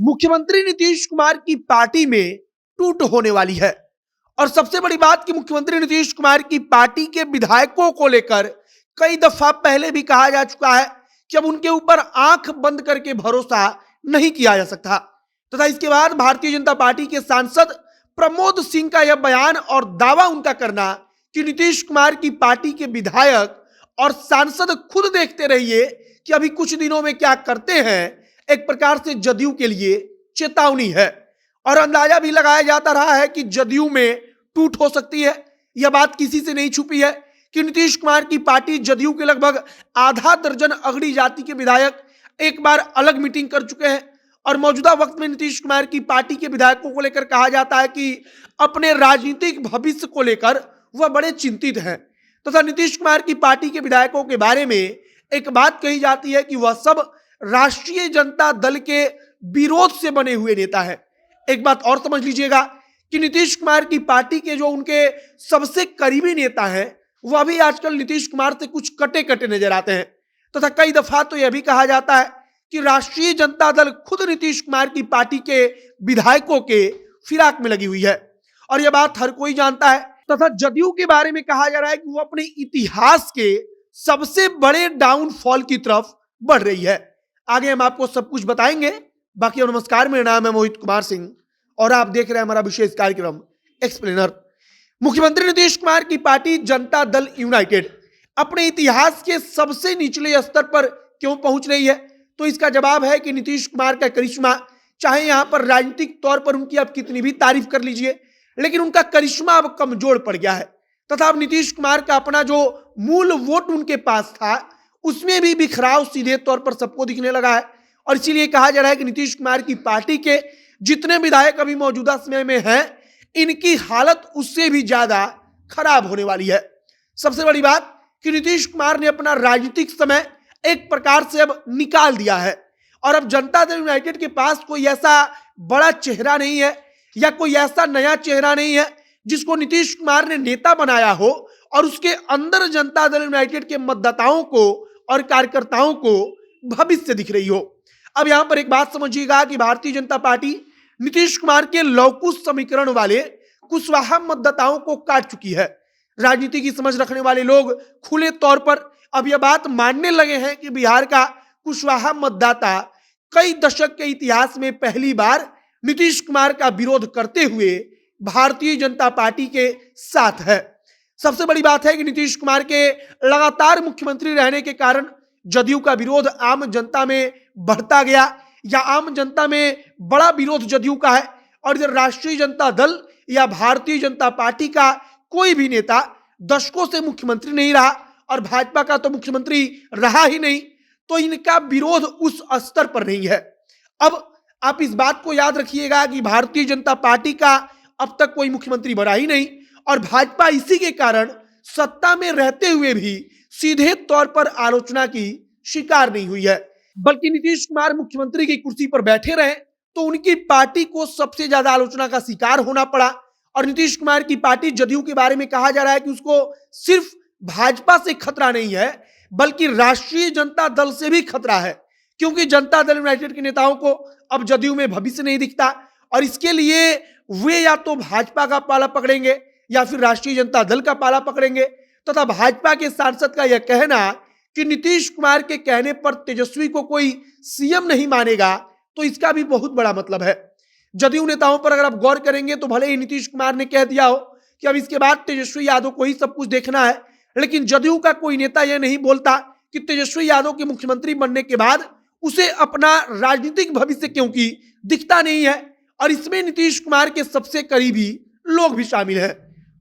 मुख्यमंत्री नीतीश कुमार की पार्टी में टूट होने वाली है। और सबसे बड़ी बात कि मुख्यमंत्री नीतीश कुमार की पार्टी के विधायकों को लेकर कई दफा पहले भी कहा जा चुका है कि अब उनके ऊपर आंख बंद करके भरोसा नहीं किया जा सकता। तथा इसके बाद भारतीय जनता पार्टी के सांसद प्रमोद सिंह का यह बयान और दावा उनका करना कि नीतीश कुमार की पार्टी के विधायक और सांसद खुद देखते रहिए कि अभी कुछ दिनों में क्या करते हैं, एक प्रकार से जदयू के लिए चेतावनी है। और अंदाजा भी लगाया जाता रहा है कि जदयू में टूट हो सकती है। यह बात किसी से नहीं छुपी है कि नीतीश कुमार की पार्टी जदयू के लगभग आधा दर्जन अगड़ी जाति के विधायक एक बार अलग मीटिंग कर चुके हैं। और मौजूदा वक्त में नीतीश कुमार की पार्टी के विधायकों को लेकर कहा जाता है कि अपने राजनीतिक भविष्य को लेकर वह बड़े चिंतित हैं। तथा नीतीश कुमार की पार्टी के विधायकों के बारे में एक बात कही जाती है कि वह सब राष्ट्रीय जनता दल के विरोध से बने हुए नेता है। एक बात और समझ लीजिएगा कि नीतीश कुमार की पार्टी के जो उनके सबसे करीबी नेता हैं वह भी आजकल नीतीश कुमार से कुछ कटे कटे नजर आते हैं। तथा कई दफा तो यह भी कहा जाता है कि राष्ट्रीय जनता दल खुद नीतीश कुमार की पार्टी के विधायकों के फिराक में लगी हुई है। और यह बात हर कोई जानता है। तथा जदयू के बारे में कहा जा रहा है कि वो अपने इतिहास के सबसे बड़े डाउनफॉल की तरफ बढ़ रही है। आगे हम आपको सब कुछ बताएंगे। बाकी नमस्कार, मेरा नाम है मोहित कुमार सिंह और आप देख रहे हैं हमारा विशेष कार्यक्रम एक्सप्लेनर। मुख्यमंत्री नीतीश कुमार की पार्टी जनता दल यूनाइटेड अपने इतिहास के सबसे निचले स्तर पर क्यों पहुंच रही है, तो इसका जवाब है कि नीतीश कुमार का करिश्मा, चाहे यहां पर राजनीतिक तौर पर उनकी आप कितनी भी तारीफ कर लीजिए, लेकिन उनका करिश्मा अब कमजोर पड़ गया है। तथा अब नीतीश कुमार का अपना जो मूल वोट उनके पास था उसमें भी बिखराव सीधे तौर पर सबको दिखने लगा है। और इसीलिए कहा जा रहा है कि नीतीश कुमार की पार्टी के जितने विधायक अभी मौजूदा समय में हैं, इनकी हालत उससे भी ज्यादा खराब होने वाली है। सबसे बड़ी बात कि नीतीश कुमार ने अपना राजनीतिक समय एक प्रकार से अब निकाल दिया है। और अब जनता दल यूनाइटेड के पास कोई ऐसा बड़ा चेहरा नहीं है या कोई ऐसा नया चेहरा नहीं है जिसको नीतीश कुमार ने नेता बनाया हो और उसके अंदर जनता दल यूनाइटेड के मतदाताओं को और कार्यकर्ताओं को भविष्य दिख रही हो। अब यहां पर एक बात समझिएगा कि भारतीय जनता पार्टी नीतीश कुमार के लौकुश समीकरण वाले कुशवाहा मतदाताओं को काट चुकी है। राजनीति की समझ रखने वाले लोग खुले तौर पर अब यह बात मानने लगे हैं कि बिहार का कुशवाहा मतदाता कई दशक के इतिहास में पहली बार नीतीश कुमार का विरोध करते हुए भारतीय जनता पार्टी के साथ है। सबसे बड़ी बात है कि नीतीश कुमार के लगातार मुख्यमंत्री रहने के कारण जदयू का विरोध आम जनता में बढ़ता गया, या आम जनता में बड़ा विरोध जदयू का है। और इधर राष्ट्रीय जनता दल या भारतीय जनता पार्टी का कोई भी नेता दशकों से मुख्यमंत्री नहीं रहा और भाजपा का तो मुख्यमंत्री रहा ही नहीं, तो इनका विरोध उस स्तर पर नहीं है। अब आप इस बात को याद रखिएगा कि भारतीय जनता पार्टी का अब तक कोई मुख्यमंत्री बना ही नहीं और भाजपा इसी के कारण सत्ता में रहते हुए भी सीधे तौर पर आलोचना की शिकार नहीं हुई है। बल्कि नीतीश कुमार मुख्यमंत्री की कुर्सी पर बैठे रहे तो उनकी पार्टी को सबसे ज्यादा आलोचना का शिकार होना पड़ा। और नीतीश कुमार की पार्टी जदयू के बारे में कहा जा रहा है कि उसको सिर्फ भाजपा से खतरा नहीं है बल्कि राष्ट्रीय जनता दल से भी खतरा है, क्योंकि जनता दल यूनाइटेड के नेताओं को अब जदयू में भविष्य नहीं दिखता। और इसके लिए वे या तो भाजपा का पाला पकड़ेंगे या फिर राष्ट्रीय जनता दल का पाला पकड़ेंगे। तथा भाजपा के सांसद का यह कहना कि नीतीश कुमार के कहने पर तेजस्वी को कोई सीएम नहीं मानेगा, तो इसका भी बहुत बड़ा मतलब है। जदयू नेताओं पर अगर आप गौर करेंगे तो भले ही नीतीश कुमार ने कह दिया हो कि अब इसके बाद तेजस्वी यादव को ही सब कुछ देखना है, लेकिन जदयू का कोई नेता यह नहीं बोलता कि तेजस्वी यादव के मुख्यमंत्री बनने के बाद उसे अपना राजनीतिक भविष्य क्योंकि दिखता नहीं है। और इसमें नीतीश कुमार के सबसे करीबी लोग भी शामिल हैं।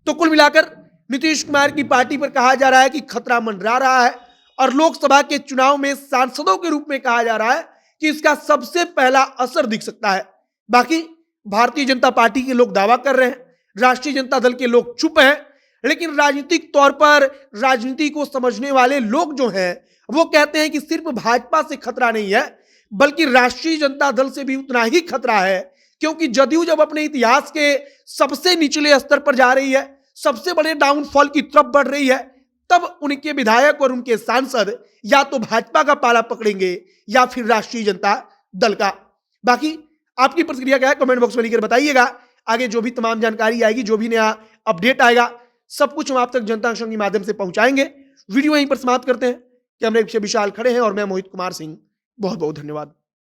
तो कुल मिलाकर नीतीश कुमार की पार्टी पर कहा जा रहा है कि खतरा मंडरा रहा है और लोकसभा के चुनाव में सांसदों के रूप में कहा जा रहा है कि इसका सबसे पहला असर दिख सकता है। बाकी भारतीय जनता पार्टी के लोग दावा कर रहे हैं, राष्ट्रीय जनता दल के लोग चुप हैं, लेकिन राजनीतिक तौर पर राजनीति को समझने वाले लोग जो हैं वो कहते हैं कि सिर्फ भाजपा से खतरा नहीं है बल्कि राष्ट्रीय जनता दल से भी उतना ही खतरा है, क्योंकि जदयू जब अपने इतिहास के सबसे निचले स्तर पर जा रही है, सबसे बड़े डाउनफॉल की तरफ बढ़ रही है, तब उनके विधायक और उनके सांसद या तो भाजपा का पाला पकड़ेंगे या फिर राष्ट्रीय जनता दल का। बाकी आपकी प्रतिक्रिया क्या है कमेंट बॉक्स में लिखकर बताइएगा। आगे जो भी तमाम जानकारी आएगी, जो भी नया अपडेट आएगा, सब कुछ हम आप तक जनता एक्शन के माध्यम से पहुंचाएंगे। वीडियो यहीं पर समाप्त करते हैं। कैमरे पीछे विशाल खड़े हैं और मैं मोहित कुमार सिंह। बहुत बहुत धन्यवाद।